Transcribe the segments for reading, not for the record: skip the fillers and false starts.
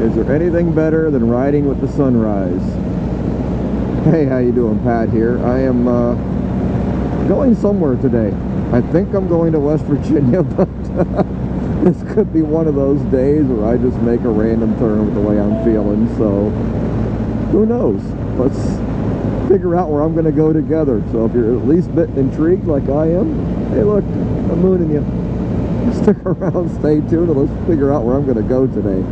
Is there anything better than riding with the sunrise? Hey, how you doing? Pat here. I am going somewhere today. I think I'm going to West Virginia, but this could be one of those days where I just make a random turn with the way I'm feeling, so who knows? Let's figure out where I'm going to go together. So if you're at least a bit intrigued like I am, hey look, I'm mooning you. Stick around, stay tuned, and let's figure out where I'm going to go today.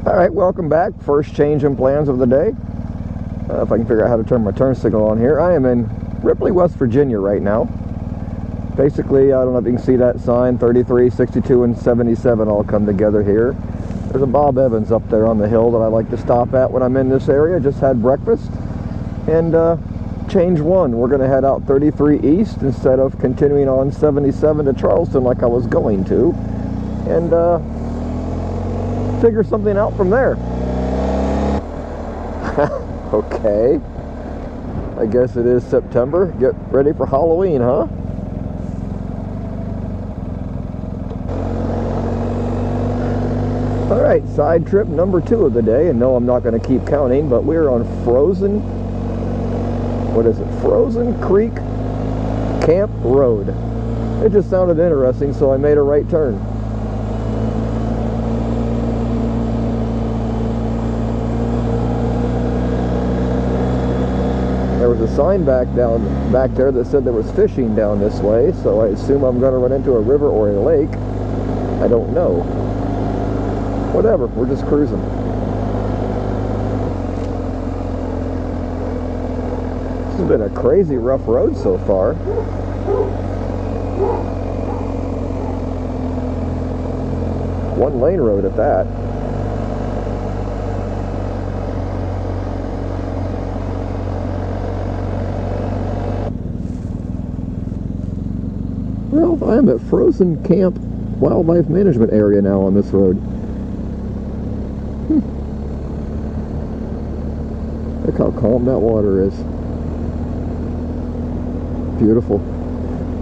Alright, welcome back. First change in plans of the day. If I can figure out how to turn my turn signal on here. I am in Ripley, West Virginia right now. Basically, I don't know if you can see that sign, 33, 62, and 77 all come together here. There's a Bob Evans up there on the hill that I like to stop at when I'm in this area. Just had breakfast. And change one. We're going to head out 33 east instead of continuing on 77 to Charleston like I was going to. And figure something out from there. Okay. I guess it is September. Get ready for Halloween, huh? Alright, side trip number 2 of the day, and no, I'm not going to keep counting, but we're on Frozen Creek Camp Road. It just sounded interesting, so I made a right turn. There was a sign back there that said there was fishing down this way, so I assume I'm going to run into a river or a lake. I don't know. Whatever, we're just cruising. This has been a crazy rough road so far. One lane road at that. Well, I'm at Frozen Camp Wildlife Management Area now on this road. Look how calm that water is. Beautiful.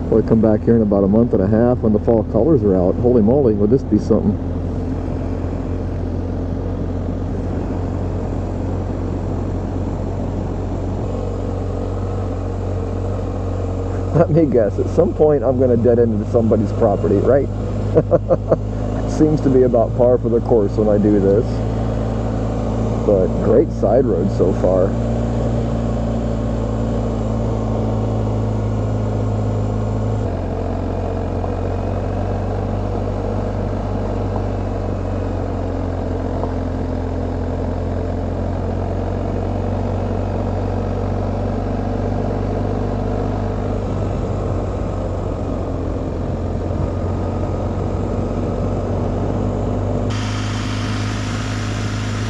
Boy, come back here in about a month and a half when the fall colors are out. Holy moly, would this be something? Let me guess, at some point I'm going to dead end into somebody's property, right? Seems to be about par for the course when I do this. But great side road so far.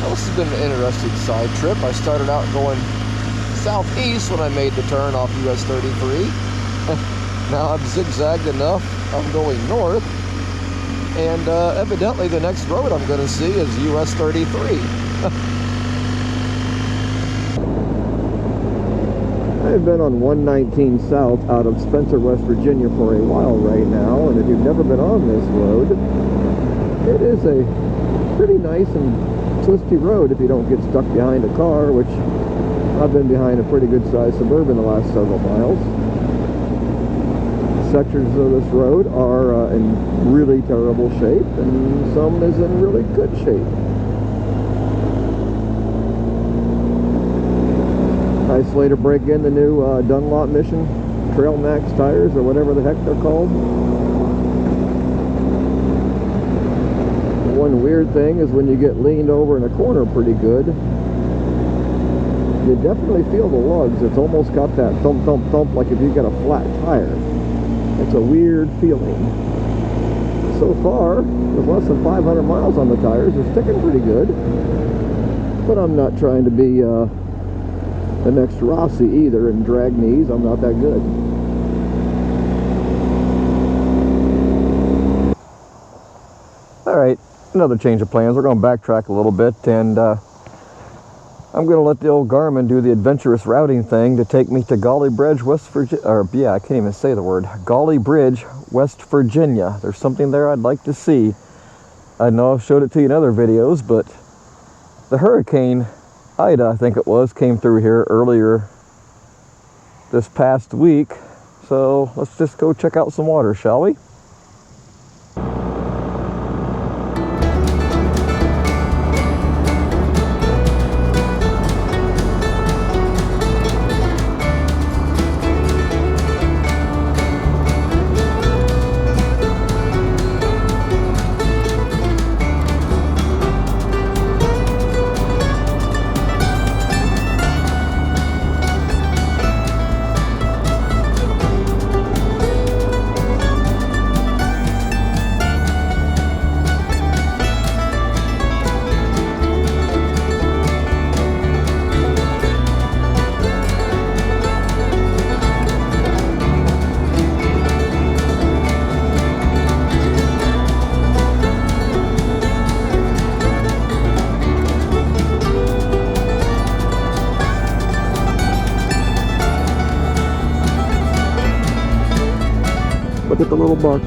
This has been an interesting side trip. I started out going southeast when I made the turn off US 33. Now I've zigzagged enough, I'm going north. And evidently the next road I'm going to see is US 33. I've been on 119 South out of Spencer, West Virginia for a while right now. And if you've never been on this road, it is a pretty nice and twisty road if you don't get stuck behind a car, which I've been behind a pretty good sized Suburban the last several miles. Sections of this road are in really terrible shape and some is in really good shape. Nice way to break in the new Dunlop Mission Trail Max tires or whatever the heck they're called. One weird thing is when you get leaned over in a corner pretty good, you definitely feel the lugs. It's almost got that thump, thump, thump like if you got a flat tire. It's a weird feeling. So far, with less than 500 miles on the tires, they're sticking pretty good. But I'm not trying to be the next Rossi either and drag knees. I'm not that good. Alright. another change of plans. We're going to backtrack a little bit, and I'm going to let the old Garmin do the adventurous routing thing to take me to Gauley Bridge, West Virginia. Or, yeah, I can't even say the word. Gauley Bridge, West Virginia. There's something there I'd like to see. I know I've showed it to you in other videos, but the Hurricane Ida, I think it was, came through here earlier this past week. So let's just go check out some water, shall we? Look at the little buck.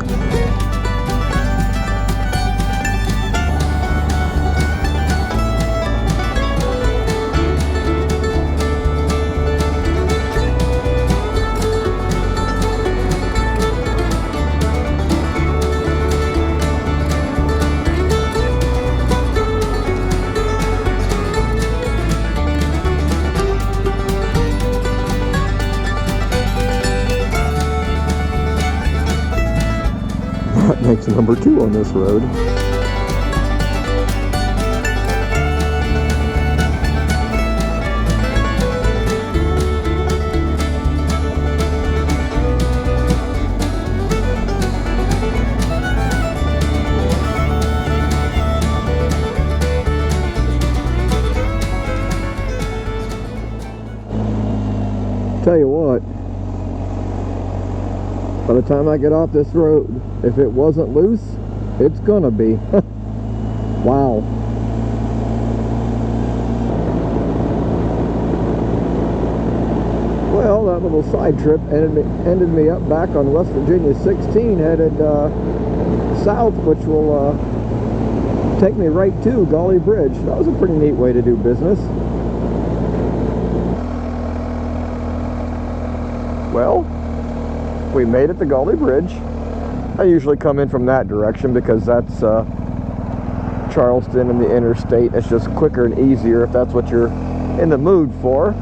That makes number 2 on this road. Tell you what, by the time I get off this road, if it wasn't loose, it's gonna be. Wow. Well, that little side trip ended me up back on West Virginia 16, headed south, which will take me right to Gauley Bridge. That was a pretty neat way to do business. Well, we made it to Gauley Bridge. I usually come in from that direction because that's Charleston and the interstate. It's just quicker and easier if that's what you're in the mood for.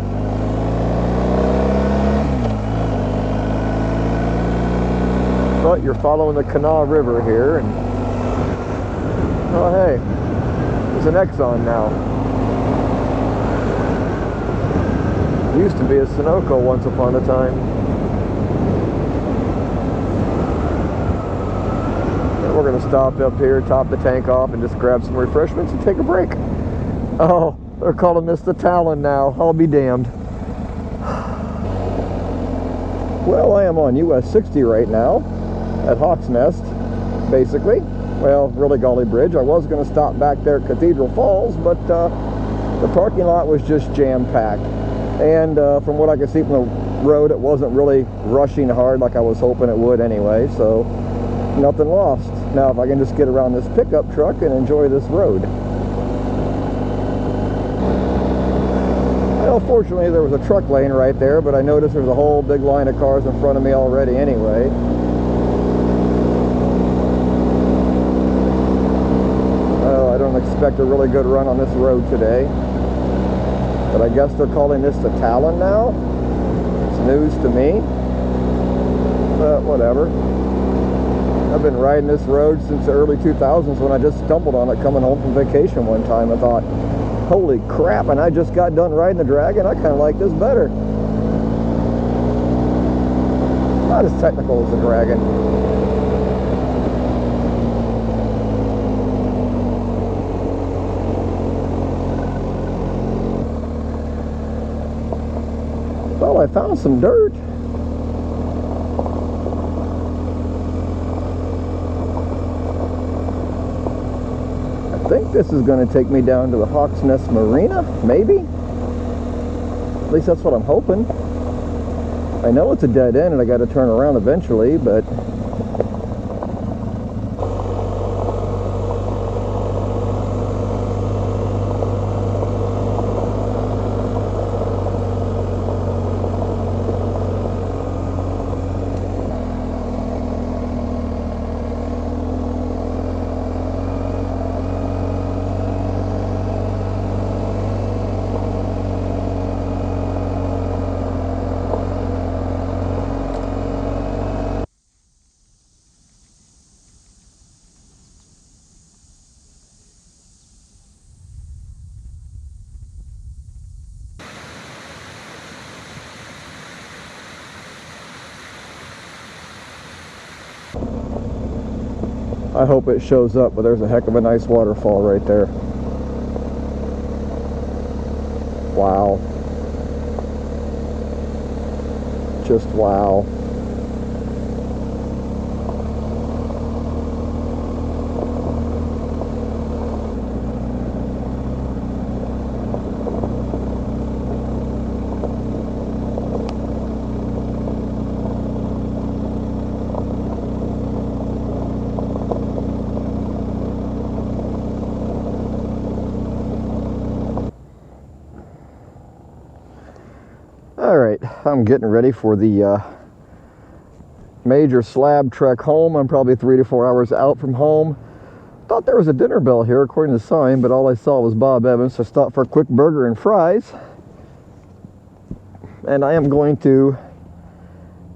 But you're following the Kanawha River here, and oh hey, there's an Exxon now. It used to be a Sunoco once upon a time. We're going to stop up here, top the tank off, and just grab some refreshments and take a break. Oh, they're calling this the Talon now. I'll be damned. Well, I am on US 60 right now at Hawk's Nest, basically. Well, really Gauley Bridge. I was going to stop back there at Cathedral Falls, but the parking lot was just jam-packed. And from what I could see from the road, it wasn't really rushing hard like I was hoping it would anyway, so nothing lost. Now, if I can just get around this pickup truck and enjoy this road. Well, fortunately, there was a truck lane right there, but I noticed there was a whole big line of cars in front of me already anyway. Well, I don't expect a really good run on this road today. But I guess they're calling this the Talon now. It's news to me. But whatever. I've been riding this road since the early 2000s when I just stumbled on it coming home from vacation one time. I thought, holy crap, and I just got done riding the Dragon. I kind of like this better. Not as technical as the Dragon. Well, I found some dirt. think this is going to take me down to the Hawk's Nest Marina, maybe? At least that's what I'm hoping. I know it's a dead end and I got to turn around eventually, but I hope it shows up, but there's a heck of a nice waterfall right there. Wow. Just wow. Alright, I'm getting ready for the major slab trek home. I'm probably 3 to 4 hours out from home. Thought there was a dinner bell here according to the sign, but all I saw was Bob Evans, so I stopped for a quick burger and fries. And I am going to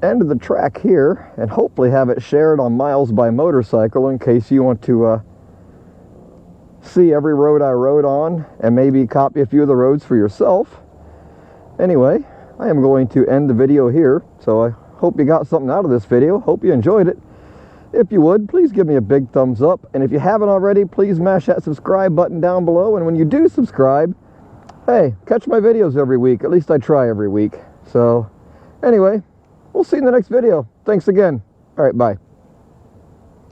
end the track here and hopefully have it shared on Miles by Motorcycle in case you want to see every road I rode on and maybe copy a few of the roads for yourself. Anyway, I am going to end the video here, so I hope you got something out of this video. Hope you enjoyed it. If you would, please give me a big thumbs up, and if you haven't already, please mash that subscribe button down below, and when you do subscribe, hey, catch my videos every week. At least I try every week. So anyway, we'll see you in the next video. Thanks again. All right, bye.